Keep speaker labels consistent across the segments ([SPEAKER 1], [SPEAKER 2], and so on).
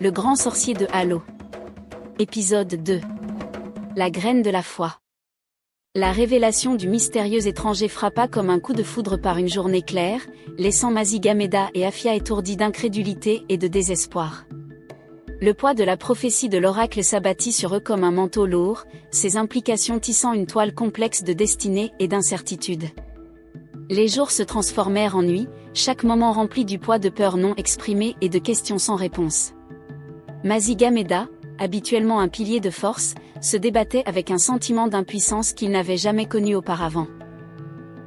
[SPEAKER 1] Le grand sorcier de Halo. Épisode 2. La graine de la foi. La révélation du mystérieux étranger frappa comme un coup de foudre par une journée claire, laissant Maziga-Meda et Afia étourdis d'incrédulité et de désespoir. Le poids de la prophétie de l'oracle s'abattit sur eux comme un manteau lourd, ses implications tissant une toile complexe de destinée et d'incertitude. Les jours se transformèrent en nuit, chaque moment rempli du poids de peurs non exprimées et de questions sans réponse. Maziga-Meda, habituellement un pilier de force, se débattait avec un sentiment d'impuissance qu'il n'avait jamais connu auparavant.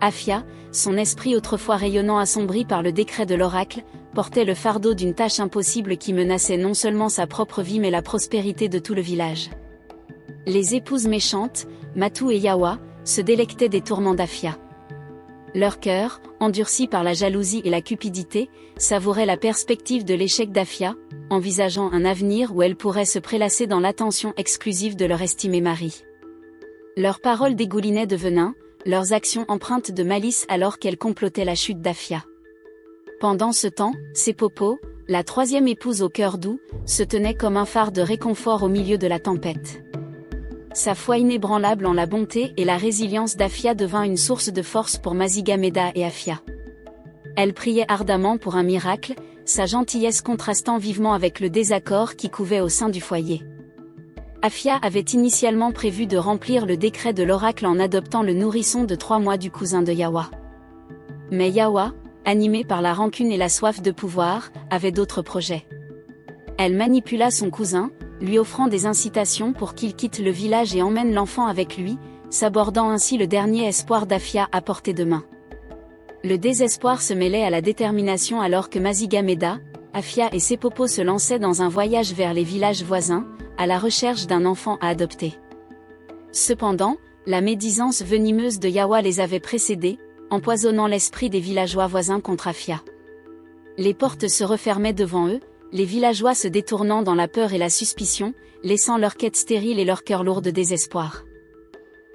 [SPEAKER 1] Afia, son esprit autrefois rayonnant assombri par le décret de l'oracle, portait le fardeau d'une tâche impossible qui menaçait non seulement sa propre vie mais la prospérité de tout le village. Les épouses méchantes, Matu et Yawa, se délectaient des tourments d'Afia. Leur cœur, endurci par la jalousie et la cupidité, savourait la perspective de l'échec d'Afia, envisageant un avenir où elle pourrait se prélasser dans l'attention exclusive de leur estimé mari. Leurs paroles dégoulinaient de venin, leurs actions empreintes de malice alors qu'elles complotaient la chute d'Afia. Pendant ce temps, Sepopo, la troisième épouse au cœur doux, se tenait comme un phare de réconfort au milieu de la tempête. Sa foi inébranlable en la bonté et la résilience d'Afia devint une source de force pour Maziga-Meda et Afia. Elle priait ardemment pour un miracle, sa gentillesse contrastant vivement avec le désaccord qui couvait au sein du foyer. Afia avait initialement prévu de remplir le décret de l'oracle en adoptant le nourrisson de 3 mois du cousin de Yawa. Mais Yawa, animée par la rancune et la soif de pouvoir, avait d'autres projets. Elle manipula son cousin, lui offrant des incitations pour qu'il quitte le village et emmène l'enfant avec lui, s'abordant ainsi le dernier espoir d'Afia à portée de main. Le désespoir se mêlait à la détermination alors que Maziga-Meda, Afia et Sepopo se lançaient dans un voyage vers les villages voisins, à la recherche d'un enfant à adopter. Cependant, la médisance venimeuse de Yawa les avait précédés, empoisonnant l'esprit des villageois voisins contre Afia. Les portes se refermaient devant eux, les villageois se détournant dans la peur et la suspicion, laissant leur quête stérile et leur cœur lourd de désespoir.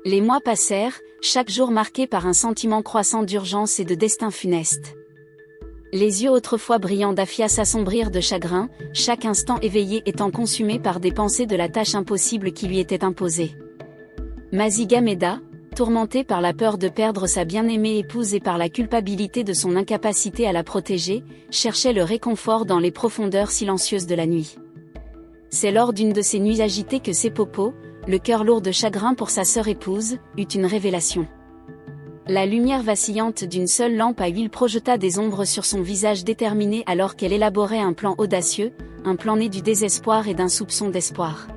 [SPEAKER 1] Les mois passèrent, chaque jour marqué par un sentiment croissant d'urgence et de destin funeste. Les yeux autrefois brillants d'Afia s'assombrirent de chagrin, chaque instant éveillé étant consumé par des pensées de la tâche impossible qui lui était imposée. Maziga-Meda, tourmenté par la peur de perdre sa bien-aimée épouse et par la culpabilité de son incapacité à la protéger, cherchait le réconfort dans les profondeurs silencieuses de la nuit. C'est lors d'une de ces nuits agitées que Sepopo, le cœur lourd de chagrin pour sa sœur épouse, eut une révélation. La lumière vacillante d'une seule lampe à huile projeta des ombres sur son visage déterminé alors qu'elle élaborait un plan audacieux, un plan né du désespoir et d'un soupçon d'espoir.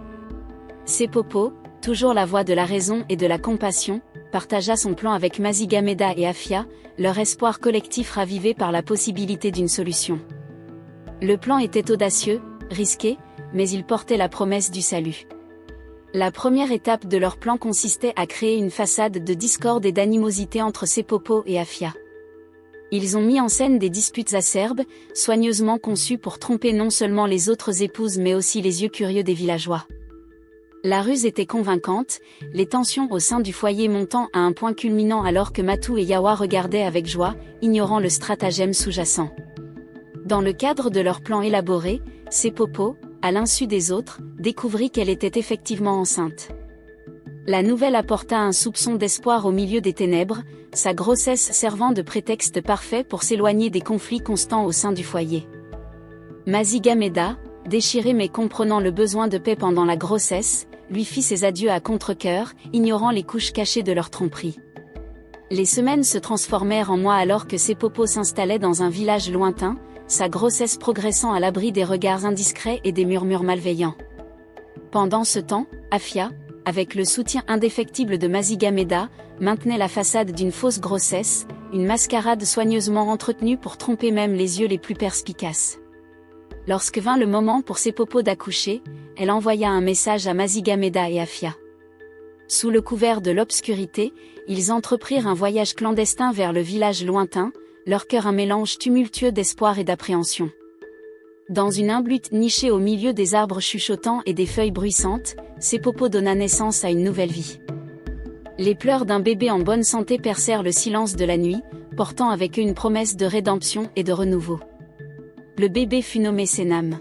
[SPEAKER 1] Sepopo, toujours la voix de la raison et de la compassion, partagea son plan avec Maziga-Meda et Afia, leur espoir collectif ravivé par la possibilité d'une solution. Le plan était audacieux, risqué, mais il portait la promesse du salut. La première étape de leur plan consistait à créer une façade de discorde et d'animosité entre Sepopo et Afia. Ils ont mis en scène des disputes acerbes, soigneusement conçues pour tromper non seulement les autres épouses mais aussi les yeux curieux des villageois. La ruse était convaincante, les tensions au sein du foyer montant à un point culminant alors que Matu et Yawa regardaient avec joie, ignorant le stratagème sous-jacent. Dans le cadre de leur plan élaboré, Sepopo, à l'insu des autres, découvrit qu'elle était effectivement enceinte. La nouvelle apporta un soupçon d'espoir au milieu des ténèbres, sa grossesse servant de prétexte parfait pour s'éloigner des conflits constants au sein du foyer. Maziga-Meda, déchiré mais comprenant le besoin de paix pendant la grossesse, lui fit ses adieux à contre-cœur, ignorant les couches cachées de leur tromperie. Les semaines se transformèrent en mois alors que Sepopo s'installait dans un village lointain, sa grossesse progressant à l'abri des regards indiscrets et des murmures malveillants. Pendant ce temps, Afia, avec le soutien indéfectible de Maziga-Meda, maintenait la façade d'une fausse grossesse, une mascarade soigneusement entretenue pour tromper même les yeux les plus perspicaces. Lorsque vint le moment pour Sepopo d'accoucher, elle envoya un message à Maziga-Meda et Afia. Sous le couvert de l'obscurité, ils entreprirent un voyage clandestin vers le village lointain, leur cœur un mélange tumultueux d'espoir et d'appréhension. Dans une imblute nichée au milieu des arbres chuchotants et des feuilles bruissantes, Sepopo donna naissance à une nouvelle vie. Les pleurs d'un bébé en bonne santé percèrent le silence de la nuit, portant avec eux une promesse de rédemption et de renouveau. Le bébé fut nommé Senam.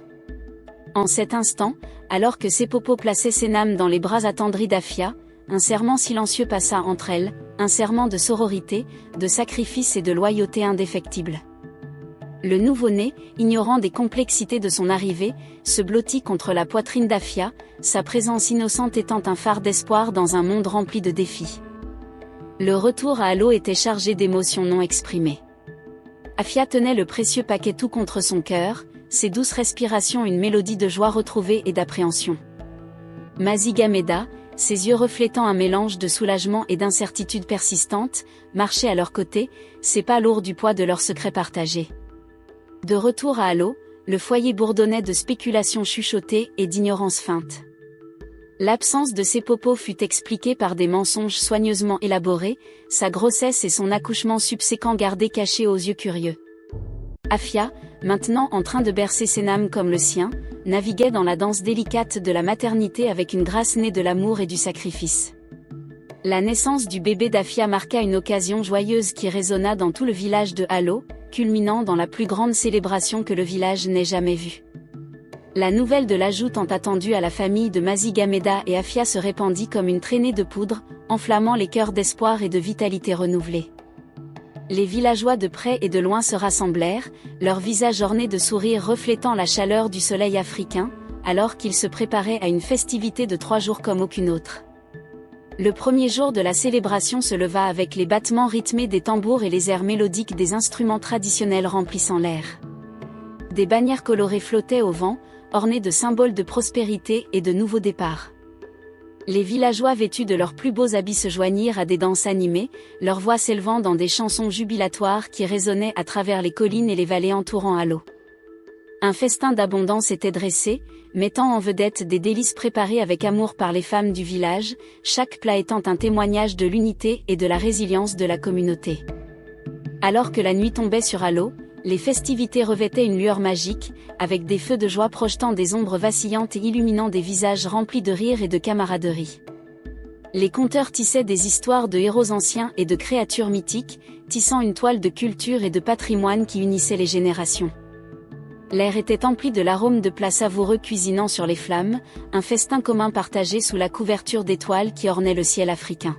[SPEAKER 1] En cet instant, alors que Sepopo plaçait Senam dans les bras attendris d'Afia, un serment silencieux passa entre elles, un serment de sororité, de sacrifice et de loyauté indéfectible. Le nouveau-né, ignorant des complexités de son arrivée, se blottit contre la poitrine d'Afia, sa présence innocente étant un phare d'espoir dans un monde rempli de défis. Le retour à Halo était chargé d'émotions non exprimées. Afia tenait le précieux paquet tout contre son cœur, ses douces respirations une mélodie de joie retrouvée et d'appréhension. Mazigameda, ses yeux reflétant un mélange de soulagement et d'incertitude persistante, marchait à leur côté, ses pas lourds du poids de leur secret partagé. De retour à Halo, le foyer bourdonnait de spéculations chuchotées et d'ignorances feintes. L'absence de Sepopo fut expliquée par des mensonges soigneusement élaborés, sa grossesse et son accouchement subséquent gardés cachés aux yeux curieux. Afia, maintenant en train de bercer Senam comme le sien, naviguait dans la danse délicate de la maternité avec une grâce née de l'amour et du sacrifice. La naissance du bébé d'Afia marqua une occasion joyeuse qui résonna dans tout le village de Halo, culminant dans la plus grande célébration que le village n'ait jamais vue. La nouvelle de l'ajout tant attendue à la famille de Mazigameda et Afia se répandit comme une traînée de poudre, enflammant les cœurs d'espoir et de vitalité renouvelée. Les villageois de près et de loin se rassemblèrent, leurs visages ornés de sourires reflétant la chaleur du soleil africain, alors qu'ils se préparaient à une festivité de 3 jours comme aucune autre. Le premier jour de la célébration se leva avec les battements rythmés des tambours et les airs mélodiques des instruments traditionnels remplissant l'air. Des bannières colorées flottaient au vent, ornées de symboles de prospérité et de nouveaux départs. Les villageois vêtus de leurs plus beaux habits se joignirent à des danses animées, leurs voix s'élevant dans des chansons jubilatoires qui résonnaient à travers les collines et les vallées entourant Halo. Un festin d'abondance était dressé, mettant en vedette des délices préparés avec amour par les femmes du village, chaque plat étant un témoignage de l'unité et de la résilience de la communauté. Alors que la nuit tombait sur Halo, les festivités revêtaient une lueur magique, avec des feux de joie projetant des ombres vacillantes et illuminant des visages remplis de rire et de camaraderie. Les conteurs tissaient des histoires de héros anciens et de créatures mythiques, tissant une toile de culture et de patrimoine qui unissait les générations. L'air était empli de l'arôme de plats savoureux cuisinant sur les flammes, un festin commun partagé sous la couverture d'étoiles qui ornait le ciel africain.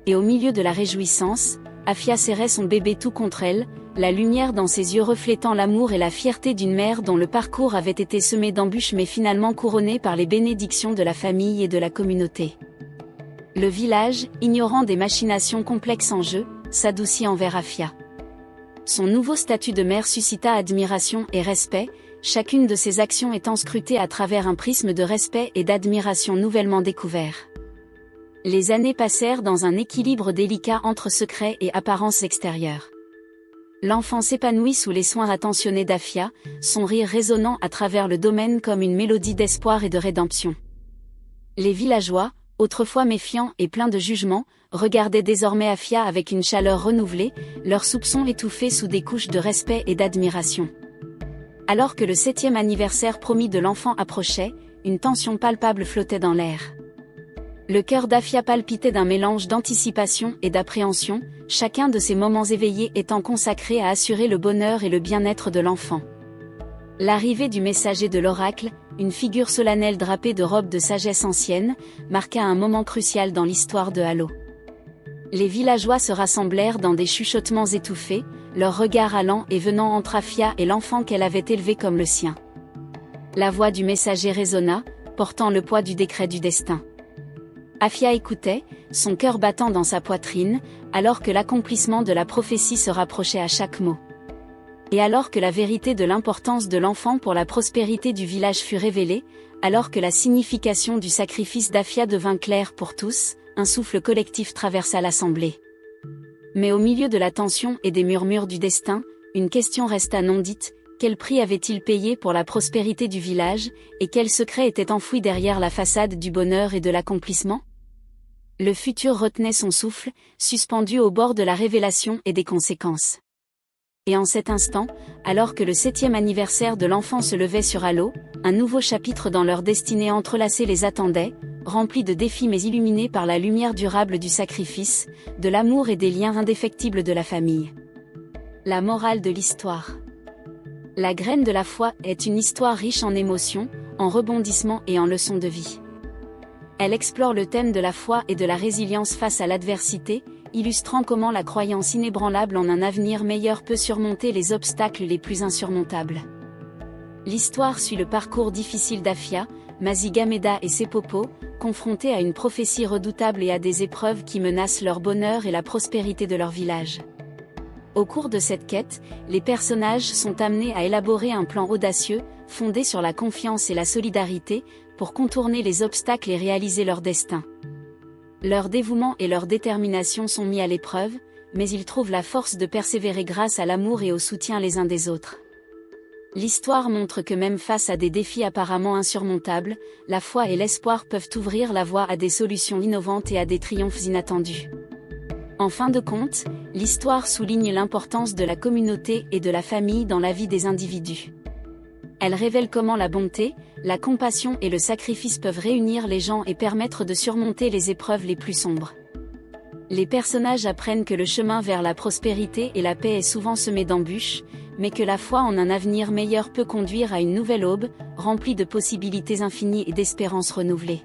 [SPEAKER 1] Et au milieu de la réjouissance, Afia serrait son bébé tout contre elle, la lumière dans ses yeux reflétant l'amour et la fierté d'une mère dont le parcours avait été semé d'embûches mais finalement couronné par les bénédictions de la famille et de la communauté. Le village, ignorant des machinations complexes en jeu, s'adoucit envers Afia. Son nouveau statut de mère suscita admiration et respect, chacune de ses actions étant scrutée à travers un prisme de respect et d'admiration nouvellement découvert. Les années passèrent dans un équilibre délicat entre secret et apparence extérieure. L'enfant s'épanouit sous les soins attentionnés d'Afia, son rire résonnant à travers le domaine comme une mélodie d'espoir et de rédemption. Les villageois, autrefois méfiants et pleins de jugement, regardaient désormais Afia avec une chaleur renouvelée, leurs soupçons étouffés sous des couches de respect et d'admiration. Alors que le 7e anniversaire promis de l'enfant approchait, une tension palpable flottait dans l'air. Le cœur d'Afia palpitait d'un mélange d'anticipation et d'appréhension, chacun de ces moments éveillés étant consacré à assurer le bonheur et le bien-être de l'enfant. L'arrivée du messager de l'oracle, une figure solennelle drapée de robes de sagesse ancienne, marqua un moment crucial dans l'histoire de Halo. Les villageois se rassemblèrent dans des chuchotements étouffés, leurs regards allant et venant entre Afia et l'enfant qu'elle avait élevé comme le sien. La voix du messager résonna, portant le poids du décret du destin. Afia écoutait, son cœur battant dans sa poitrine, alors que l'accomplissement de la prophétie se rapprochait à chaque mot. Et alors que la vérité de l'importance de l'enfant pour la prospérité du village fut révélée, alors que la signification du sacrifice d'Afia devint claire pour tous, un souffle collectif traversa l'assemblée. Mais au milieu de la tension et des murmures du destin, une question resta non dite: quel prix avait-il payé pour la prospérité du village, et quel secret était enfoui derrière la façade du bonheur et de l'accomplissement? Le futur retenait son souffle, suspendu au bord de la révélation et des conséquences. Et en cet instant, alors que le 7e anniversaire de l'enfant se levait sur Halo, un nouveau chapitre dans leur destinée entrelacée les attendait, rempli de défis mais illuminé par la lumière durable du sacrifice, de l'amour et des liens indéfectibles de la famille. La morale de l'histoire. La graine de la foi est une histoire riche en émotions, en rebondissements et en leçons de vie. Elle explore le thème de la foi et de la résilience face à l'adversité, illustrant comment la croyance inébranlable en un avenir meilleur peut surmonter les obstacles les plus insurmontables. L'histoire suit le parcours difficile d'Afia, Mazigameda et Sepopo, confrontés à une prophétie redoutable et à des épreuves qui menacent leur bonheur et la prospérité de leur village. Au cours de cette quête, les personnages sont amenés à élaborer un plan audacieux, fondé sur la confiance et la solidarité, pour contourner les obstacles et réaliser leur destin. Leur dévouement et leur détermination sont mis à l'épreuve, mais ils trouvent la force de persévérer grâce à l'amour et au soutien les uns des autres. L'histoire montre que même face à des défis apparemment insurmontables, la foi et l'espoir peuvent ouvrir la voie à des solutions innovantes et à des triomphes inattendus. En fin de compte, l'histoire souligne l'importance de la communauté et de la famille dans la vie des individus. Elle révèle comment la bonté, la compassion et le sacrifice peuvent réunir les gens et permettre de surmonter les épreuves les plus sombres. Les personnages apprennent que le chemin vers la prospérité et la paix est souvent semé d'embûches, mais que la foi en un avenir meilleur peut conduire à une nouvelle aube, remplie de possibilités infinies et d'espérances renouvelées.